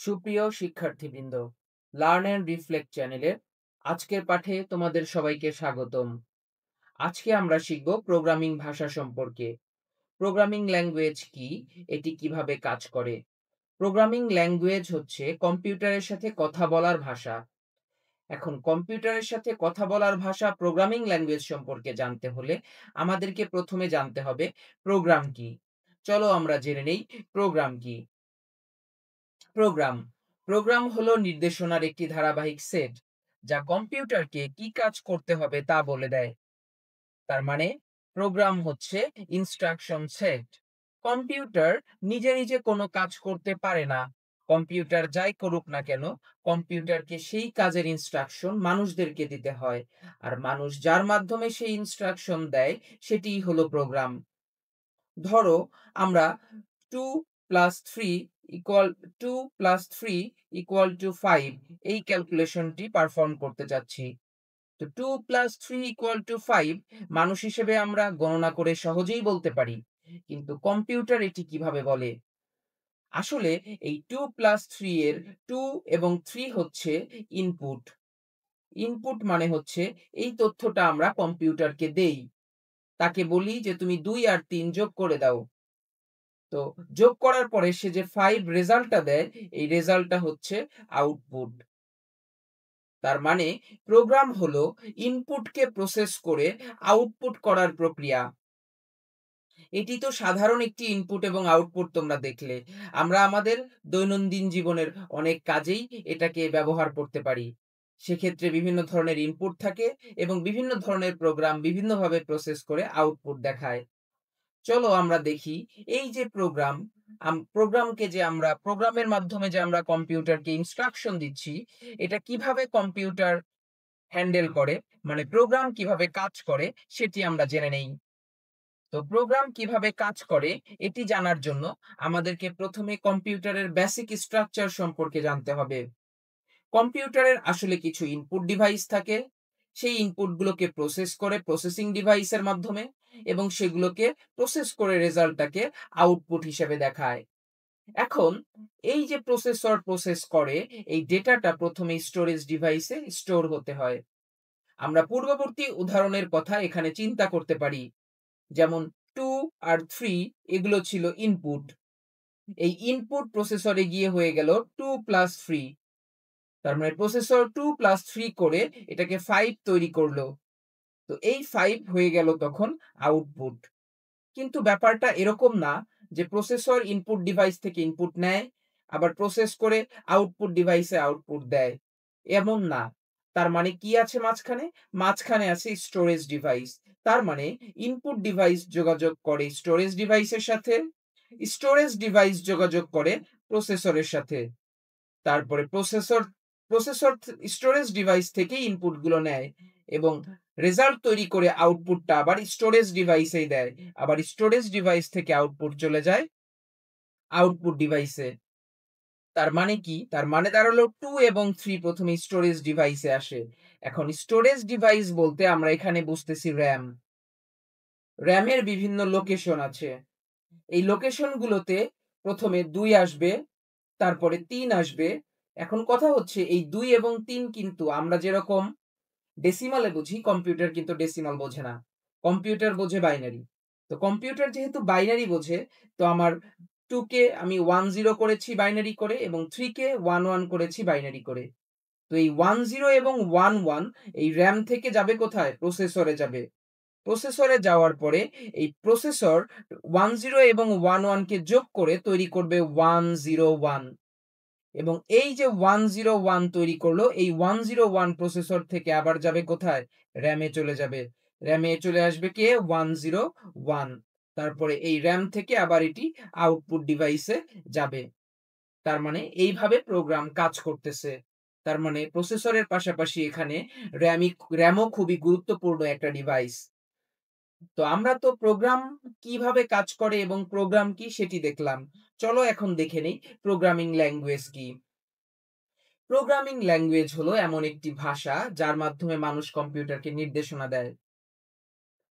সুপ্রিয় শিক্ষার্থীবৃন্দ, learn and reflect চ্যানেলের আজকের পাঠে তোমাদের সবাইকে স্বাগতম। আজকে আমরা শিখব প্রোগ্রামিং ভাষা সম্পর্কে। প্রোগ্রামিং ল্যাঙ্গুয়েজ কি, এটি কিভাবে কাজ করে। প্রোগ্রামিং ল্যাঙ্গুয়েজ হচ্ছে কম্পিউটারের সাথে কথা বলার ভাষা। এখন কম্পিউটারের সাথে কথা বলার ভাষা প্রোগ্রামিং ল্যাঙ্গুয়েজ সম্পর্কে জানতে হলে আমাদেরকে প্রথমে জানতে হবে প্রোগ্রাম কি। চলো আমরা জেনে নেই প্রোগ্রাম কি। প্রোগ্রাম প্রোগ্রাম হলো নির্দেশনার একটি ধারাবাহিক সেট যা কম্পিউটারকে কি কাজ করতে হবে তা বলে দেয়। তার মানে প্রোগ্রাম হচ্ছে ইনস্ট্রাকশন সেট। কম্পিউটার নিজে নিজে কোনো কাজ করতে পারে না। কম্পিউটার যাই করুক না কেন, কম্পিউটারকে সেই কাজের ইনস্ট্রাকশন মানুষদেরকে দিতে হয়। আর মানুষ যার মাধ্যমে সেই ইনস্ট্রাকশন দেয় সেটিই হলো প্রোগ্রাম। ধরো আমরা 2 plus 3 equal 2 plus 3 equal to 5 এই ক্যালকুলেশনটি পারফর্ম করতে চাচ্ছি। তো 2 প্লাস 3 ইকুয়াল টু 5 মানুষ হিসেবে আমরা গণনা করে সহজেই বলতে পারি, কিন্তু কম্পিউটার এটি কিভাবে বলে? আসলে এই 2 প্লাস 3 এর 2 এবং 3 হচ্ছে ইনপুট। ইনপুট মানে হচ্ছে এই তথ্যটা আমরা কম্পিউটারকে দেই। তাকে বলি যে তুমি 2 আর 3 যোগ করে দাও। তো যোগ করার পরে সে যে 5 রেজাল্টটা দেয়, এই রেজাল্টটা হচ্ছে আউটপুট। তার মানে প্রোগ্রাম হলো ইনপুটকে প্রসেস করে আউটপুট করার প্রক্রিয়া। এটি তো সাধারণ একটি ইনপুট এবং আউটপুট তোমরা দেখলে। আমরা আমাদের দৈনন্দিন জীবনের অনেক কাজেই এটাকে ব্যবহার করতে পারি। সেক্ষেত্রে বিভিন্ন ধরনের ইনপুট থাকে এবং বিভিন্ন ধরনের প্রোগ্রাম বিভিন্নভাবে প্রসেস করে আউটপুট দেখায়। চলো আমরা দেখি এই যে প্রোগ্রামকে যে আমরা প্রোগ্রামের মাধ্যমে যে আমরা কম্পিউটারকে ইনস্ট্রাকশন দিচ্ছি, এটা কিভাবে কম্পিউটার হ্যান্ডেল করে, মানে প্রোগ্রাম কিভাবে কাজ করে সেটি আমরা জেনে নেই। তো প্রোগ্রাম কিভাবে কাজ করে এটি জানার জন্য আমাদেরকে প্রথমে কম্পিউটারের বেসিক স্ট্রাকচার সম্পর্কে জানতে হবে। কম্পিউটারের আসলে কিছু ইনপুট ডিভাইস থাকে। সেই ইনপুটগুলোকে প্রসেস করে প্রসেসিং ডিভাইসের মাধ্যমে এবং সেগুলোকে প্রসেস করে রেজাল্টটাকে আউটপুট হিসেবে দেখায়। এখন এই যে প্রসেসর প্রসেস করে, এই ডেটাটা প্রথমে স্টোরেজ ডিভাইসে স্টোর হতে হয়। আমরা পূর্ববর্তী উদাহরণের কথা এখানে চিন্তা করতে পারি। যেমন 2 আর 3 এগুলো ছিল ইনপুট। এই ইনপুট প্রসেসরে গিয়ে হয়ে গেল 2 প্লাস 3। তার মানে প্রসেসর 2 প্লাস 3 করে এটাকে 5 তৈরি করলো। তো এই 5 হয়ে গেল তখন আউটপুট। কিন্তু ব্যাপারটা এরকম না যে প্রসেসর ইনপুট ডিভাইস থেকে ইনপুট নেয়, আবার প্রসেস করে আউটপুট ডিভাইসে আউটপুট দেয়। এমন না। তার মানে কি আছে মাঝখানে? মাঝখানে আছে স্টোরেজ ডিভাইস। তার মানে ইনপুট ডিভাইস যোগাযোগ করে স্টোরেজ ডিভাইসের সাথে, স্টোরেজ ডিভাইস যোগাযোগ করে প্রসেসরের সাথে। তারপরে প্রসেসর স্টোরেজ ডিভাইস থেকে ইনপুট গুলো নেয় এবং রেজাল্ট তৈরি করে আউটপুটটা আবার স্টোরেজ ডিভাইসেই দেয়। আবার স্টোরেজ ডিভাইস থেকে আউটপুট চলে যায় আউটপুট ডিভাইসে। তার মানে কি? তার মানে দাঁড়ালো 2 এবং 3 প্রথমে স্টোরেজ ডিভাইসে আসে। এখন স্টোরেজ ডিভাইস বলতে আমরা এখানে বুঝতেছি র‍্যাম। র‍্যামের বিভিন্ন লোকেশন আছে। এই লোকেশন গুলোতে প্রথমে 2 আসবে, তারপরে 3 আসবে। এখন কথা হচ্ছে এই 2 এবং 3 কিন্তু আমরা যেরকম ডেসিমালে বুঝি, কম্পিউটার কিন্তু ডেসিমাল বোঝে না। কম্পিউটার বোঝে বাইনারি। তো কম্পিউটার যেহেতু বাইনারি বোঝে, তো আমার 2 কে আমি 10 করেছি বাইনারি করে এবং 3 কে 11 করেছি বাইনারি করে। তো এই 10 এবং 11 এই র‍্যাম থেকে যাবে কোথায়? প্রসেসরে যাবে। প্রসেসরে যাওয়ার পরে এই প্রসেসর 10 এবং 11 কে যোগ করে তৈরি করবে 101 এবং এই যে 101 তৈরি করলো, এই 101 প্রসেসর থেকে আবার যাবে কোথায়? র‍্যামে চলে যাবে। র‍্যামে চলে আসবে কে? 101। তারপরে এই র‍্যাম থেকে আবার এটি আউটপুট ডিভাইসে যাবে। তার মানে এইভাবে প্রোগ্রাম কাজ করতেছে। তার মানে প্রসেসরের পাশাপাশি এখানে র‍্যামও খুবই গুরুত্বপূর্ণ একটা ডিভাইস। তো আমরা তো প্রোগ্রাম কিভাবে কাজ করে এবং প্রোগ্রাম কি সেটি দেখলাম। চলো এখন দেখে নেই প্রোগ্রামিং ল্যাঙ্গুয়েজ কি। প্রোগ্রামিং ল্যাঙ্গুয়েজ হলো এমন একটি ভাষা যার মাধ্যমে মানুষ কম্পিউটারকে নির্দেশনা দেয়।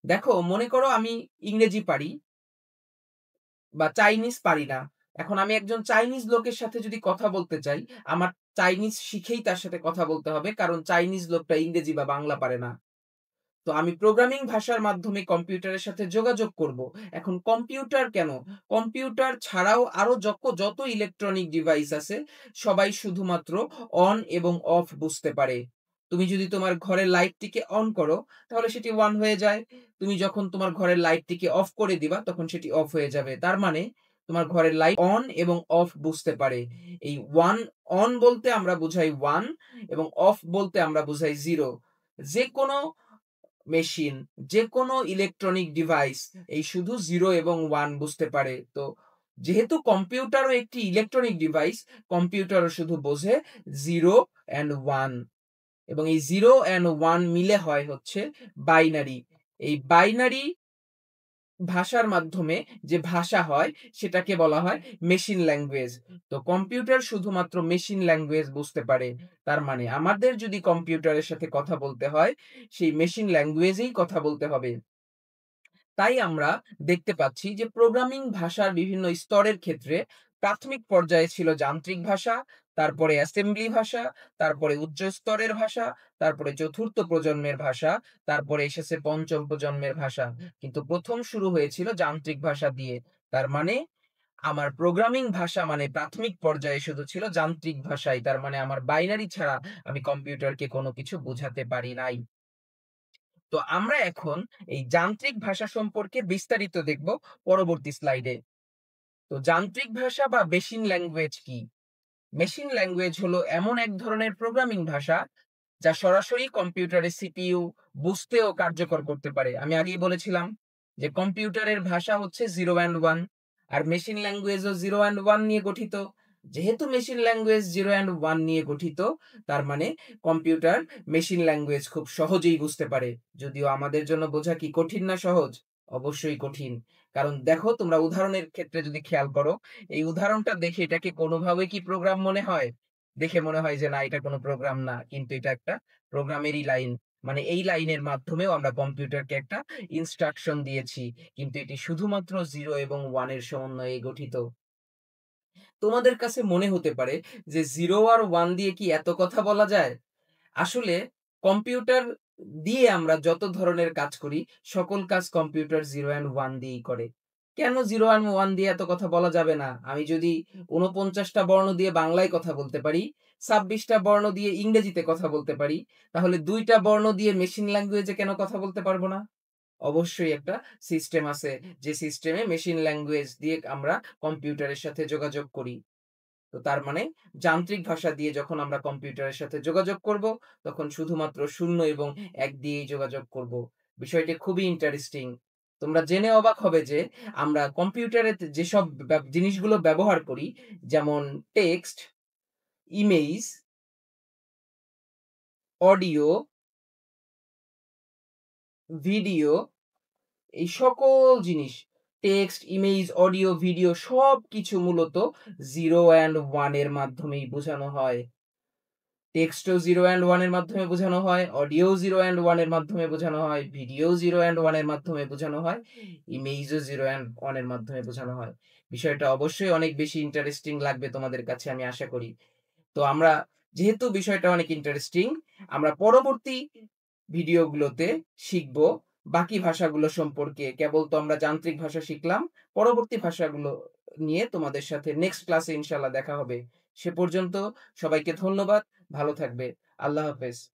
দেখো, মনে করো আমি ইংরেজি পারি বা চাইনিজ পারি না। এখন আমি একজন চাইনিজ লোকের সাথে যদি কথা বলতে চাই, আমার চাইনিজ শিখেই তার সাথে কথা বলতে হবে। কারণ চাইনিজ লোকটা ইংরেজি বা বাংলা পারে না। তো আমি প্রোগ্রামিং ভাষার মাধ্যমে কম্পিউটারের সাথে যোগাযোগ করব। এখন কম্পিউটার কেন? কম্পিউটার ছাড়াও আরো যত ইলেকট্রনিক ডিভাইস আছে, সবাই শুধুমাত্র অন এবং অফ বুঝতে পারে। তুমি যদি তোমার ঘরের লাইটটিকে অন করো, তাহলে সেটি অন হয়ে যায়। তুমি যখন তোমার ঘরের লাইটটিকে অফ করে দিবা, তখন সেটি অফ হয়ে যাবে। তার মানে তোমার ঘরের লাইট অন এবং অফ বুঝতে পারে। এই অন বলতে আমরা বুঝাই 1 এবং অফ বলতে আমরা বুঝাই 0। যেকোনো মেশিন, যেকোনো ইলেকট্রনিক ডিভাইস এই শুধু 0 এবং 1 বুঝতে পারে। তো যেহেতু কম্পিউটারও একটি ইলেকট্রনিক ডিভাইস, কম্পিউটারও শুধু বোঝে 0 অ্যান্ড 1 এবং এই 0 অ্যান্ড 1 মিলে হয় হচ্ছে বাইনারি। এই বাইনারি ভাষার মাধ্যমে যে ভাষা হয় সেটাকে বলা হয় মেশিন ল্যাঙ্গুয়েজ। তো কম্পিউটার শুধুমাত্র মেশিন ল্যাঙ্গুয়েজ বুঝতে পারে। তার মানে আমাদের যদি কম্পিউটারের সাথে কথা বলতে হয়, সেই মেশিন ল্যাঙ্গুয়েজেই কথা বলতে হবে। তাই আমরা দেখতে পাচ্ছি যে প্রোগ্রামিং ভাষার বিভিন্ন স্তরের ক্ষেত্রে প্রাথমিক পর্যায়ে ছিল যান্ত্রিক ভাষা, তারপরে অ্যাসেম্বলি ভাষা, তারপরে উচ্চ স্তরের ভাষা, তারপরে চতুর্থ প্রজন্মের ভাষা, তারপরে এসেছে পঞ্চম প্রজন্মের ভাষা। কিন্তু প্রথম শুরু হয়েছিল যান্ত্রিক ভাষা দিয়ে। তার মানে আমার প্রোগ্রামিং ভাষা মানে প্রাথমিক পর্যায়ে শুধু ছিল যান্ত্রিক ভাষাই। তার মানে আমার বাইনারি ছাড়া আমি কম্পিউটারকে কোনো কিছু বুঝাতে পারি নাই। তো আমরা এখন এই যান্ত্রিক ভাষা সম্পর্কে বিস্তারিত দেখব পরবর্তী স্লাইডে। তো যান্ত্রিক ভাষা বা মেশিন ল্যাঙ্গুয়েজ কি? মেশিন ল্যাঙ্গুয়েজ হলো এমন এক ধরনের প্রোগ্রামিং ভাষা যা সরাসরি কম্পিউটারের সিপিইউ বুঝতে ও কার্যকর করতে পারে। আমি আগেই বলেছিলাম যে কম্পিউটারের ভাষা হচ্ছে 0 অ্যান্ড 1 আর মেশিন ল্যাঙ্গুয়েজও 0 অ্যান্ড 1 নিয়ে গঠিত। যেহেতু মেশিন ল্যাঙ্গুয়েজ 0 অ্যান্ড 1 নিয়ে গঠিত, তার মানে কম্পিউটার মেশিন ল্যাঙ্গুয়েজ খুব সহজেই বুঝতে পারে। যদিও আমাদের জন্য বোঝা কি কঠিন না সহজ? অবশ্যই কঠিন। কারণ দেখো তোমরা উদাহরণের ক্ষেত্রে যদি খেয়াল করো, এই উদাহরণটা দেখে এটাকে কোনোভাবে কি প্রোগ্রাম মনে হয়? দেখে মনে হয় যে না এটা কোনো প্রোগ্রাম না। কিন্তু এটা একটা প্রোগ্রামেরই লাইন। মানে এই লাইনের মাধ্যমেও আমরা কম্পিউটারকে একটা ইনস্ট্রাকশন দিয়েছি। কিন্তু এটি শুধুমাত্র 0 এবং 1 এর সমন্বয়ে গঠিত। তোমাদের কাছে মনে হতে পারে যে 0 আর 1 দিয়ে কি এত কথা বলা যায়? আসলে কম্পিউটার দিয়ে আমরা যত ধরনের কাজ করি, সকল কাজ কম্পিউটার 0 অ্যান্ড 1 দিয়েই করে। কেন 0 অ্যান্ড 1 দিয়ে এত কথা বলা যাবে না? আমি যদি ৪৯ টা বর্ণ দিয়ে বাংলায় কথা বলতে পারি, ২৬ টা বর্ণ দিয়ে ইংরেজিতে কথা বলতে পারি, তাহলে ২ টা বর্ণ দিয়ে মেশিন ল্যাঙ্গুয়েজে কেন কথা বলতে পারব না? অবশ্যই একটা সিস্টেম আছে, যে সিস্টেমে মেশিন ল্যাঙ্গুয়েজ দিয়ে আমরা কম্পিউটারের সাথে যোগাযোগ করি। তো তার মানে যান্ত্রিক ভাষা দিয়ে যখন আমরা কম্পিউটারের সাথে যোগাযোগ করব, তখন শুধুমাত্র ০ এবং ১ দিয়েই যোগাযোগ করব। বিষয়টি খুবই ইন্টারেস্টিং। তোমরা জেনে অবাক হবে যে আমরা কম্পিউটারে যেসব জিনিসগুলো ব্যবহার করি, যেমন টেক্সট, ইমেজ, অডিও, ভিডিও, এই সকল জিনিস টেক্সট, ইমেজ, অডিও, ভিডিও সবকিছু মূলত 0 অ্যান্ড 1 এর মাধ্যমেই বোঝানো হয়। টেক্সটও 0 অ্যান্ড 1 এর মাধ্যমে বোঝানো হয়, অডিও 0 অ্যান্ড 1 এর মাধ্যমে বোঝানো হয়, ভিডিও 0 অ্যান্ড 1 এর মাধ্যমে বোঝানো হয়, ইমেজও 0 অ্যান্ড 1 এর মাধ্যমে বোঝানো হয়। বিষয়টা অবশ্যই অনেক বেশি ইন্টারেস্টিং লাগবে তোমাদের কাছে আমি আশা করি। তো আমরা যেহেতু বিষয়টা অনেক ইন্টারেস্টিং, আমরা পরবর্তী ভিডিওগুলোতে শিখব বাকি ভাষাগুলো সম্পর্কে। কেবল তো আমরা যান্ত্রিক ভাষা শিখলাম। পরবর্তী ভাষাগুলো নিয়ে তোমাদের সাথে নেক্সট ক্লাসে ইনশাআল্লাহ দেখা হবে। সে পর্যন্ত সবাইকে ধন্যবাদ। ভালো থাকবে। আল্লাহ হাফেজ।